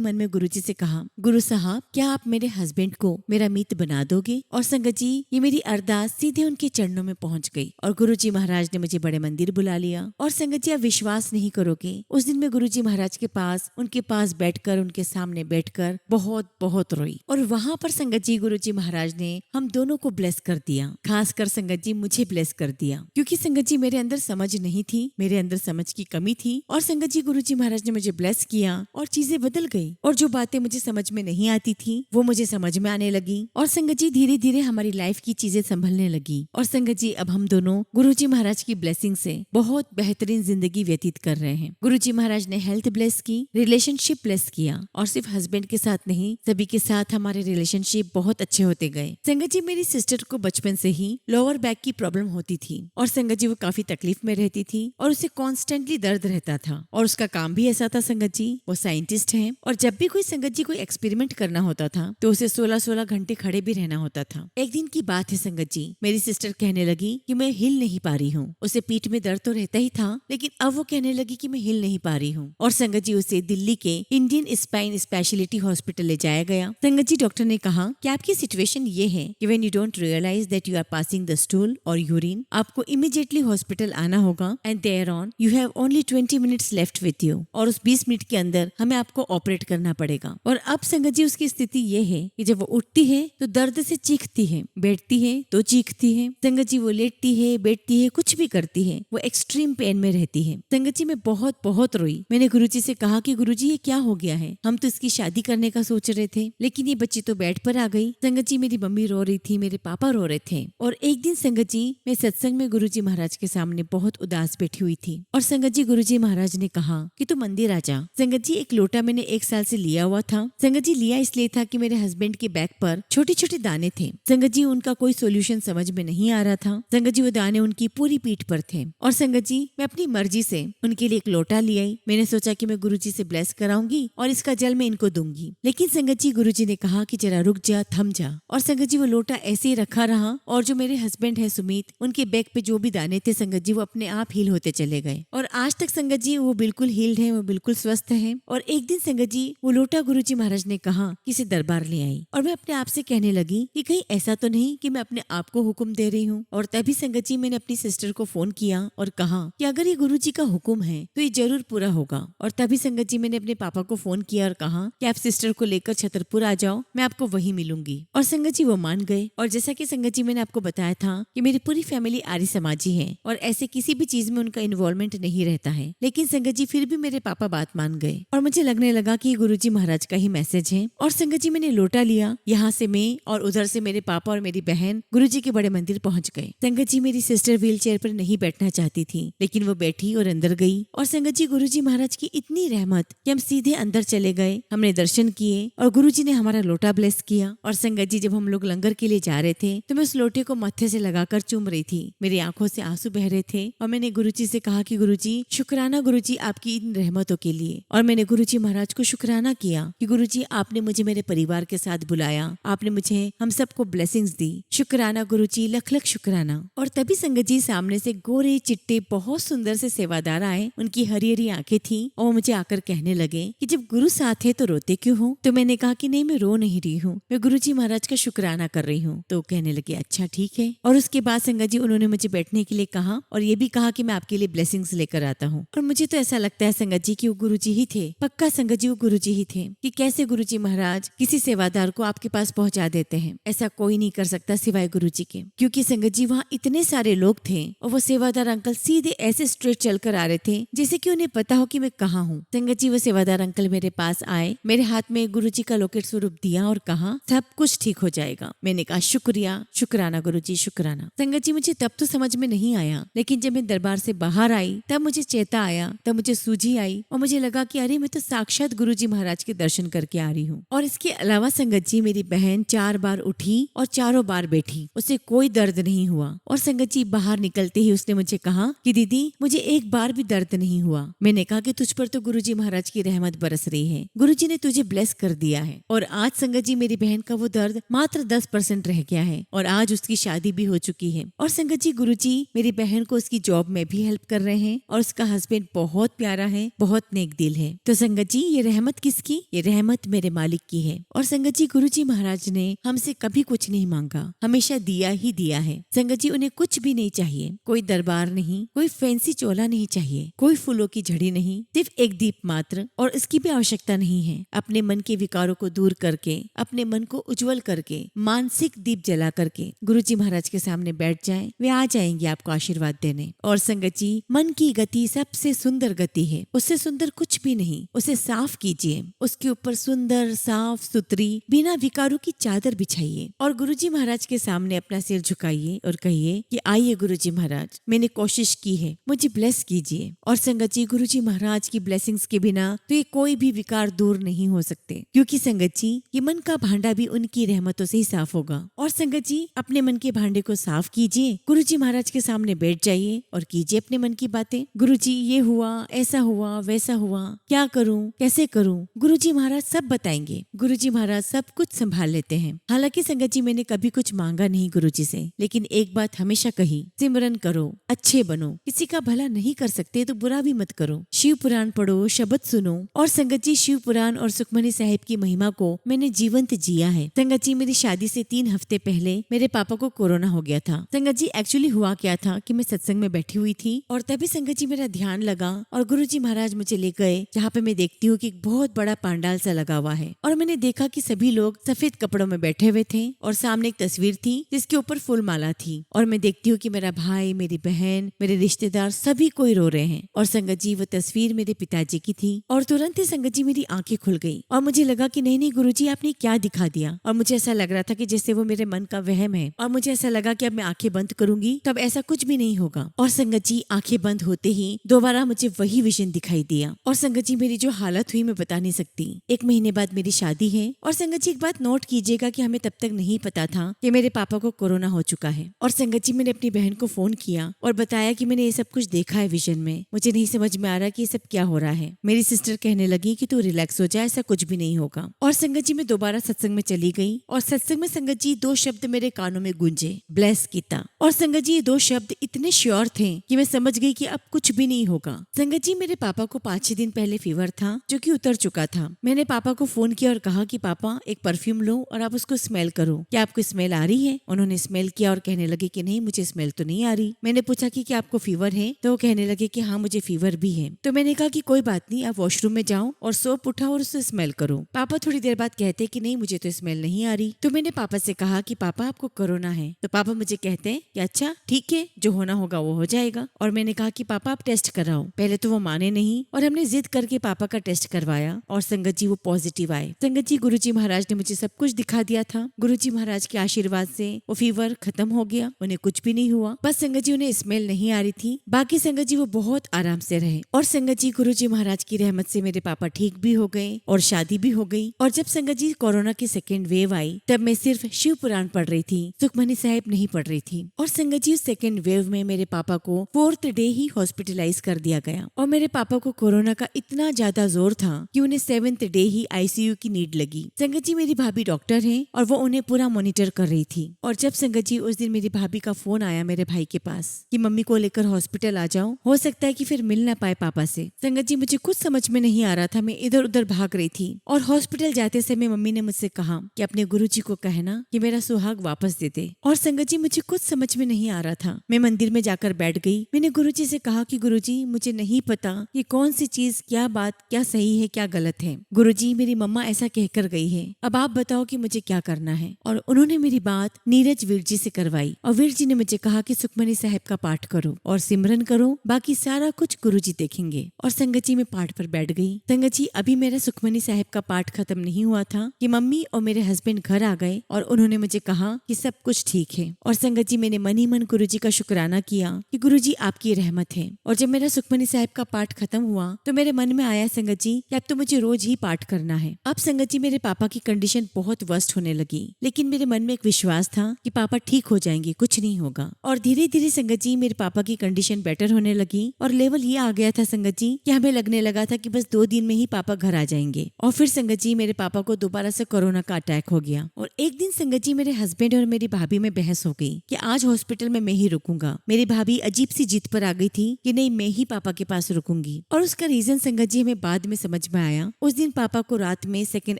A: मन में गुरुजी से कहा, गुरु साहब क्या आप मेरे हस्बैंड को मेरा मीत बना दोगे? और संगत जी ये मेरी अरदास सीधे उनके चरणों में पहुंच गई और गुरुजी महाराज ने मुझे बड़े मंदिर बुला लिया। और संगत जी आप विश्वास नहीं करोगे, उस दिन मैं गुरुजी महाराज के पास उनके पास बैठकर उनके सामने बैठकर बहुत बहुत रोई। और वहां पर संगत जी गुरुजी महाराज ने हम दोनों को ब्लेस कर दिया, खासकर संगत जी मुझे ब्लेस कर दिया, क्योंकि संगत जी मेरे अंदर समझ नहीं थी, मेरे अंदर समझ की कमी थी। और संगत जी गुरुजी महाराज ने मुझे ब्लेस किया और चीजें बदल गई, और जो बातें मुझे समझ में नहीं आती थी वो मुझे समझ में आने लगी। और संगत जी धीरे धीरे हमारी लाइफ की चीजें संभलने लगी। और संगत जी अब हम दोनों गुरुजी महाराज की ब्लेसिंग से बहुत बेहतरीन जिंदगी व्यतीत कर रहे हैं। गुरुजी महाराज ने हेल्थ ब्लेस की, रिलेशनशिप ब्लेस किया, और सिर्फ हस्बैंड के साथ नहीं सभी के साथ हमारे रिलेशनशिप बहुत अच्छे होते गए। संगत जी मेरी सिस्टर को बचपन से ही लोअर बैक की प्रॉब्लम होती थी और संगत जी वो काफी तकलीफ में रहती थी और उसे कॉन्स्टेंटली दर्द रहता था। और उसका काम भी ऐसा था संगत जी, वो साइंटिस्ट है, और जब भी कोई संगत जी कोई एक्सपेरिमेंट करना होता था तो उसे 16-16 घंटे खड़े भी रहना होता था। एक दिन की बात है संगत जी, मेरी सिस्टर कहने लगी कि मैं हिल नहीं पा रही हूँ। उसे पीठ में दर्द तो रहता ही था, लेकिन अब वो कहने लगी कि मैं हिल नहीं पा रही हूँ। और संगत जी उसे दिल्ली के इंडियन स्पाइन स्पेशलिटी हॉस्पिटल ले जाया गया। संगत जी डॉक्टर ने कहा कि आपकी सिचुएशन ये है कि when you don't realise that you are passing the stool और यूरिन, आपको इमीडिएटली हॉस्पिटल आना होगा, and there on you have only 20 minutes left with you, और उस 20 मिनट के अंदर हमें आपको ऑपरेट करना पड़ेगा। और अब संगत जी उसकी स्थिति ये है कि जब वो उठती है तो दर्द से चीखती है, बैठती है तो चीखती है। संगत जी वो लेटती है, बैठती है, कुछ भी करती है, वो एक्सट्रीम पेन में रहती है। संगत जी मैं बहुत बहुत रोई। मैंने गुरुजी से कहा कि गुरुजी ये क्या हो गया है, हम तो इसकी शादी करने का सोच रहे थे, लेकिन ये बच्ची तो बेड पर आ गई। संगत जी मेरी मम्मी रो रही थी, मेरे पापा रो रहे थे। और एक दिन संगत जी मैं सत्संग में गुरुजी महाराज के सामने बहुत उदास बैठी हुई थी, और संगत जी गुरुजी महाराज ने कहा कि तू मंदिर आ जा। संगत जी एक लोटा मैंने 1 साल से लिया हुआ था। संगत जी लिया इसलिए था कि मेरे हस्बैंड के बैक पर छोटे छोटे दाने थे। संगत जी उनका कोई सोल्यूशन समझ में नहीं आ रहा था। संगत जी वो दाने उनकी पूरी पीठ पर थे, और संगत जी मैं अपनी मर्जी से उनके लिए एक लोटा ले आई। मैंने सोचा कि मैं गुरुजी से ब्लेस कराऊंगी और इसका जल मैं इनको दूंगी, लेकिन संगत जी गुरुजी ने कहा कि जरा रुक जा, थम जा। और संगत जी वो लोटा ऐसे ही रखा रहा, और जो मेरे हस्बैंड है सुमित, उनके बैक पे जो भी दाने थे संगत जी वो अपने आप हील होते चले गए, और आज तक संगत जी वो बिल्कुल हील्ड है, वो बिल्कुल स्वस्थ है। और एक दिन संगत जी वो लोटा गुरुजी महाराज ने कहा कि इसे दरबार ले आई, और मैं अपने आप से कहने लगी कि कहीं ऐसा तो नहीं कि मैं अपने आप को हुक्म दे रही हूँ। और तभी संगत जी मैंने अपनी सिस्टर को फोन किया और कहा कि अगर ये गुरुजी का हुक्म है तो ये जरूर पूरा होगा। और तभी संगत जी मैंने अपने पापा को फोन किया और कहा कि आप सिस्टर को लेकर छतरपुर आ जाओ, मैं आपको वहीं मिलूंगी। और संगत जी वो मान गए। और जैसा कि संगत जी मैंने आपको बताया था कि मेरी पूरी फैमिली आर्य समाजी है और ऐसे किसी भी चीज में उनका इन्वॉल्वमेंट नहीं रहता है, लेकिन संगत जी फिर भी मेरे पापा बात मान गए और मुझे लगने लगा कि ये गुरुजी महाराज का ही मैसेज है। और संगत जी मैंने लोटा लिया, यहाँ से मैं और उधर से मेरे पापा और मेरी बहन गुरुजी के बड़े मंदिर पहुंच गए। संगत जी मेरी सिस्टर व्हील चेयर पर नहीं बैठना चाहती थी, लेकिन वो बैठी और अंदर गई। और संगत जी गुरुजी महाराज की इतनी रहमत कि हम सीधे अंदर चले गए, हमने दर्शन किए और गुरुजी ने हमारा लोटा ब्लेस किया। और संगत जी जब हम लोग लंगर के लिए जा रहे थे तो मैं उस लोटे को मत्थे से लगाकर चूम रही थी, मेरी आंखों से आंसू बह रहे थे। और मैंने गुरुजी से कहा कि गुरुजी शुक्राना गुरुजी आपकी इन रहमतों के लिए। और मैंने गुरुजी महाराज को शुक्राना किया कि गुरुजी आपने मुझे मेरे परिवार के साथ बुलाया, आपने मुझे हम सबको ब्लेसिंग्स दी। शुक्राना गुरुजी, लख लख शुक्राना। और तभी संगत जी सामने से गोरे चिट्टे बहुत सुंदर से सेवादार आए, उनकी हरी हरी आंखें थी और वो मुझे आकर कहने लगे कि जब गुरु साथ है तो रोते क्यों हो? तो मैंने कहा कि नहीं, मैं रो नहीं रही हूँ, मैं गुरुजी महाराज का शुक्राना कर रही हूँ। तो कहने लगे अच्छा ठीक है। और उसके बाद संगत जी उन्होंने मुझे बैठने के लिए कहा और ये भी कहा कि मैं आपके लिए ब्लेसिंग्स लेकर आता हूँ। और मुझे तो ऐसा लगता है संगत जी कि वो गुरुजी ही थे, पक्का संगत जी वो गुरुजी ही थे। कि कैसे गुरुजी महाराज किसी सेवादार को आपके पास पहुंचा देते हैं, ऐसा कोई नहीं कर सकता सिवाय गुरुजी के। क्योंकि संगत जी वहाँ इतने सारे लोग थे और वो सेवादार अंकल सीधे ऐसे स्ट्रेट चलकर आ रहे थे जैसे कि उन्हें पता हो कि मैं कहाँ हूँ। संगत जी वो सेवादार अंकल मेरे पास आए, मेरे हाथ में गुरुजी का लोकेट स्वरूप दिया और कहा सब कुछ ठीक हो जाएगा। मैंने कहा शुक्रिया, शुक्राना गुरुजी, शुक्राना। संगत जी मुझे तब तो समझ में नहीं आया, लेकिन जब मैं दरबार से बाहर आई तब मुझे चेता आया, तब मुझे सूझी आई और मुझे लगा कि अरे मैं तो साक्षात गुरुजी महाराज के दर्शन करके आ रही हूँ। और इसके अलावा संगत जी मेरी बहन 4 बार उठी और चारों बार बैठी, उसे कोई दर्द नहीं हुआ। और संगत जी बाहर निकलते ही उसने मुझे कहा कि दीदी मुझे एक बार भी दर्द नहीं हुआ। मैंने कहा कि तुझ पर तो गुरुजी महाराज की रहमत बरस रही है, गुरुजी ने तुझे ब्लेस कर दिया है। और आज संगत जी मेरी बहन का वो दर्द मात्र 10% रह गया है और आज उसकी शादी भी हो चुकी है। और संगत जी गुरुजी मेरी बहन को उसकी जॉब में भी हेल्प कर रहे हैं और उसका हस्बैंड बहुत प्यारा है, बहुत नेक दिल है। तो संगत जी ये रहमत किसकी? ये रहमत मेरे मालिक की है। और संगत जी गुरुजी महाराज ने हमसे कभी कुछ नहीं मांगा, हमेशा दिया ही दिया है। संगत जी उन्हें कुछ भी नहीं चाहिए, कोई दरबार नहीं, कोई फैंसी चोला नहीं चाहिए, कोई फूलों की झड़ी नहीं, सिर्फ एक दीप मात्र। और इसकी भी आवश्यकता नहीं है। अपने मन के विकारों को दूर करके, अपने मन को उज्जवल करके, मानसिक दीप जला करके गुरुजी महाराज के सामने बैठ जाएं, वे आ जाएंगे आपको आशीर्वाद देने। और संगत जी मन की गति सबसे सुंदर गति है, उससे सुंदर कुछ भी नहीं। उसे साफ कीजिए, उसके ऊपर सुंदर साफ सुथरी बिना विकारों की चादर बिछाइए और गुरुजी महाराज के सामने अपना सिर झुकाइए और कहिए कि आइए गुरुजी महाराज, मैंने कोशिश की है, मुझे ब्लेस कीजिए। और संगत जी गुरुजी महाराज की ब्लेसिंग्स के बिना तो ये कोई भी विकार दूर नहीं हो सकते, क्योंकि संगत जी ये मन का भांडा भी उनकी रहमतों से ही साफ होगा। और संगत जी अपने मन के भांडे को साफ कीजिए, गुरुजी महाराज के सामने बैठ जाइए और कीजिए अपने मन की बातें। गुरुजी ये हुआ, ऐसा हुआ, वैसा हुआ, क्या करूं, कैसे करूं, गुरुजी महाराज सब बताएंगे। गुरुजी महाराज सब कुछ संभाल लेते हैं। हालांकि संगत जी मैंने कभी कुछ मांगा नहीं गुरुजी से, लेकिन एक बात हमेशा कही, सिमरन करो, अच्छे बनो, किसी का भला नहीं कर सकते तो बुरा भी मत करो, शिव पुराण पढ़ो, शब्द सुनो। और संगत जी शिव पुराण और सुखमनी साहिब की महिमा को मैंने जीवंत जिया है। संगत जी मेरी शादी से 3 हफ्ते पहले मेरे पापा को कोरोना हो गया था। संगत जी एक्चुअली हुआ क्या था कि मैं सत्संग में बैठी हुई थी और तभी संगत जी मेरा ध्यान लगा और गुरुजी महाराज मुझे ले गए जहाँ पे मैं देखती हूँ कि एक बहुत बड़ा पांडाल सा लगा हुआ है। और मैंने देखा कि सभी लोग सफेद कपड़ों में बैठे हुए थे और सामने एक तस्वीर थी जिसके ऊपर फूल माला थी। और मैं देखती हूँ कि मेरा भाई, मेरी बहन, मेरे रिश्तेदार सभी कोई रो रहे हैं। और संगत जी वो तस्वीर मेरे पिताजी की थी और तुरंत ही संगत जी मेरी आंखें खुल गई और मुझे लगा कि नहीं नहीं गुरुजी आपने क्या दिखा दिया। और मुझे ऐसा लग रहा था कि जैसे वो मेरे मन का वहम है और मुझे ऐसा लगा कि अब मैं आंखें बंद करूंगी तब ऐसा कुछ भी नहीं होगा। और संगत जी आंखें बंद होते ही दोबारा मुझे वही विजन दिखाई दिया। और संगत जी मेरी जो हालत हुई मैं बता नहीं सकती। 1 महीने बाद मेरी शादी है। और संगत जी एक बात नोट कीजिएगा कि हमें तब तक नहीं पता था कि मेरे पापा को कोरोना हो चुका है। और संगत जी मैंने अपनी बहन को फोन किया और बताया कि मैंने ये सब कुछ देखा है विजन में, मुझे नहीं समझ में आ रहा कि ये सब क्या हो रहा है। मेरी सिस्टर कहने लगी कि तू रिलैक्स हो जा, ऐसा कुछ भी नहीं होगा। और संगत जी मैं दोबारा सत्संग में चली गई और सत्संग में संगत जी 2 शब्द मेरे कानों में गूंजे, ब्लेस कीता। और संगत जी ये 2 शब्द इतने श्योर थे कि मैं समझ गई कि अब कुछ भी नहीं होगा। संगत जी मेरे पापा को 5-6 दिन पहले फीवर था जो कि उतर चुका था। मैंने पापा को फोन किया और कहा कि पापा एक परफ्यूम लो और आप उसको स्मेल करो, क्या आपको स्मेल आ रही है? उन्होंने स्मेल किया और कहने लगे कि नहीं, मुझे स्मेल तो नहीं आ रही। मैंने पूछा कि क्या आपको फीवर है? तो वो कहने लगे कि हाँ, मुझे फीवर भी है। तो मैंने कहा कि कोई बात नहीं, आप वॉशरूम में जाओ और सोप उठाओ और उससे स्मेल करो। पापा थोड़ी देर बाद कहते कि नहीं, मुझे तो स्मेल नहीं आ रही। तो मैंने पापा से कहा कि पापा, आपको कोरोना है। तो पापा मुझे कहते हैं कि अच्छा ठीक है, जो होना होगा वो हो जाएगा। और मैंने कहा कि पापा आप टेस्ट कराओ। पहले तो वो माने नहीं और हमने जिद करके पापा का टेस्ट करवाया और संगत जी वो पॉजिटिव आए। संगत जी, गुरुजी महाराज ने मुझे सब कुछ दिखा दिया था। गुरुजी महाराज के आशीर्वाद से वो फीवर खत्म हो गया, उन्हें कुछ भी नहीं हुआ। बस संगत जी उन्हें स्मेल नहीं आ रही थी, बाकी संगत जी वो बहुत आराम से रहे। और संगत जी, गुरुजी महाराज की रहमत से मेरे पापा ठीक भी हो गए और शादी भी हो गई। और जब संगत जी कोरोना की सेकेंड वेव आई, तब मैं सिर्फ शिव पुराण पढ़ रही थी, सुखमनी साहिब नहीं पढ़ रही थी। और संगत जी, सेकेंड वेव में मेरे पापा को 4th डे ही हॉस्पिटलाइज कर दिया गया और मेरे पापा को कोरोना का इतना ज्यादा जोर था कि उन्हें 7th डे ही आईसीयू की नीड लगी। संगत जी, मेरी भाभी डॉक्टर है और वो उन्हें पूरा मॉनिटर कर रही थी। और जब संगत जी उस दिन मेरी भाभी का फोन आया मेरे भाई के पास कि मम्मी को लेकर हॉस्पिटल आ जाओ, हो सकता है कि फिर मिल ना पाए पापा से। संगत जी, मुझे कुछ समझ में नहीं आ रहा था, मैं इधर उधर भाग रही थी। और हॉस्पिटल जाते समय मम्मी ने मुझसे कहा कि अपने गुरुजी को कहना कि मेरा सुहाग वापस दे दे। और संगत जी, मुझे कुछ समझ में नहीं आ रहा था। मैं मंदिर में जाकर बैठ गई। मैंने गुरुजी से कहा कि गुरुजी, मुझे नहीं पता कि कौन सी चीज, क्या बात, क्या सही है क्या गलत है। गुरुजी, मेरी मम्मा ऐसा कहकर गई है, अब आप बताओ कि मुझे क्या करना है। और उन्होंने मेरी बात नीरज वीर जी से करवाई और वीर जी ने मुझे कहा कि सुखमनी साहिब का पाठ करो और सिमरन करो, बाकी सारा कुछ गुरुजी देखेंगे। और संगत जी, मैं पाठ पर बैठ गई। संगत जी, अभी मेरा सुखमनी साहिब का पाठ खत्म नहीं हुआ था कि मम्मी और मेरे हस्बैंड घर आ गए और उन्होंने मुझे कहा कि सब कुछ ठीक है। और संगत जी, मैंने मन ही मन गुरुजी का शुक्राना किया कि गुरुजी आपकी रहमत है। और जब मेरा सुखमनी साहिब का पाठ खत्म हुआ तो मेरे मन में आया संगत जी कि अब तो मुझे रोज ही पाठ करना है। अब संगत जी, मेरे पापा की कंडीशन बहुत वर्स्ट होने लगी, लेकिन मेरे मन में एक विश्वास था कि पापा ठीक हो जाएंगे, कुछ नहीं होगा। और धीरे धीरे संगत जी मेरे पापा की कंडीशन बेटर होने लगी और लेवल ये आ गया था संगत जी कि हमें लगने लगा था कि बस 2 दिन में ही पापा घर आ जाएंगे। और फिर संगत जी, मेरे पापा को दोबारा से कोरोना का अटैक हो गया। और एक दिन संगत जी, मेरे हस्बैंड और मेरी भाभी में बहस हो गई कि आज हॉस्पिटल में मैं ही रुकूंगा। मेरी भाभी अजीब सी जिद पर आ गई थी कि नहीं, मैं ही पापा के पास रुकूंगी। और उसका रीजन संगत जी हमें बाद में समझ में आया। उस दिन पापा को रात में सेकेंड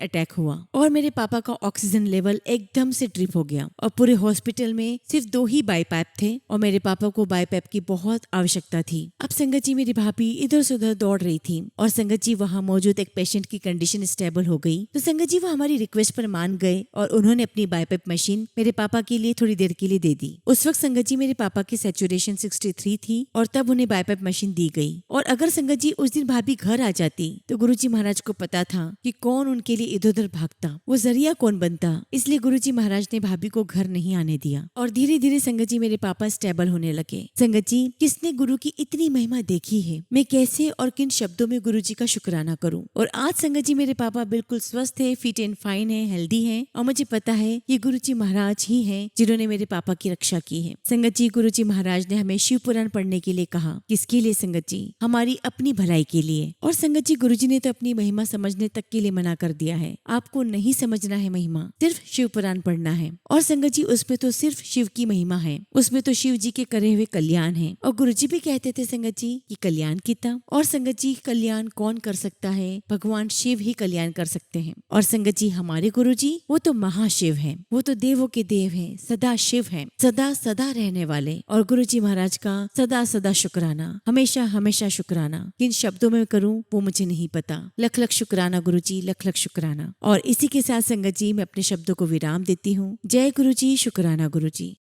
A: अटैक हुआ और मेरे पापा का ऑक्सीजन लेवल एकदम से ड्रिप हो गया और पूरे हॉस्पिटल में सिर्फ 2 ही बाईपैप थे और मेरे पापा को बाईपैप की बहुत आवश्यकता थी। अब संगत जी, मेरी भाभी इधर से उधर दौड़ रही थी और संगत जी वहाँ मौजूद एक पेशेंट की कंडीशन स्टेबल हो गई। तो संगत जी वो हमारी रिक्वेस्ट पर मान गए और उन्होंने अपनी बाईपैप मशीन मेरे पापा के लिए थोड़ी देर के लिए दे दी। उस वक्त संगत जी मेरे पापा की सैचुरेशन 63 थी और तब उन्हें बाईपैप मशीन दी गई। और अगर संगत जी उस दिन भाभी घर आ जाती तो गुरुजी महाराज को पता था कि कौन उनके लिए इधर उधर भागता, वो जरिया कौन बनता। इसलिए गुरुजी महाराज ने भाभी को घर नहीं आने दिया और धीरे धीरे संगत जी मेरे पापा स्टेबल होने लगे। संगत जी, किसने गुरु की इतनी महिमा देखी है, मैं कैसे और किन शब्दों में गुरुजी का शुक्राना करूं। और आज संगत जी मेरे पापा बिल्कुल स्वस्थ है, फिट एंड फाइन है, हेल्दी है और मुझे पता है ये गुरुजी महाराज ही हैं जिन्होंने मेरे पापा की रक्षा की है। संगत जी, गुरुजी महाराज ने हमें शिव पुराण पढ़ने के लिए कहा। किसके लिए संगत जी? हमारी अपनी भलाई के लिए। और संगत जी, गुरुजी ने तो अपनी महिमा समझने तक के लिए मना कर दिया है। आपको नहीं समझना है महिमा, सिर्फ शिव पुराण पढ़ना है। और संगत जी, उसमें तो सिर्फ शिव की महिमा है, उसमें तो शिव जी के करे हुए कल्याण है। और गुरुजी भी कहते थे संगत जी कि कल्याण कितना। और संगत जी, कल्याण कौन कर सकता है? भगवान शिव ही कल्याण कर सकते हैं। और संगत जी, हमारे गुरुजी वो तो महाशिव है, वो तो देवों के देव है, सदा शिव है, सदा सदा रहने वाले। और गुरुजी महाराज का सदा सदा शुक्राना, हमेशा हमेशा शुक्राना। किन शब्दों में करूं वो मुझे नहीं पता। लख लख शुक्राना गुरुजी, लख लख शुक्राना। और इसी के साथ संगत जी मैं अपने शब्दों को विराम देती हूँ। जय गुरुजी, शुक्राना गुरुजी।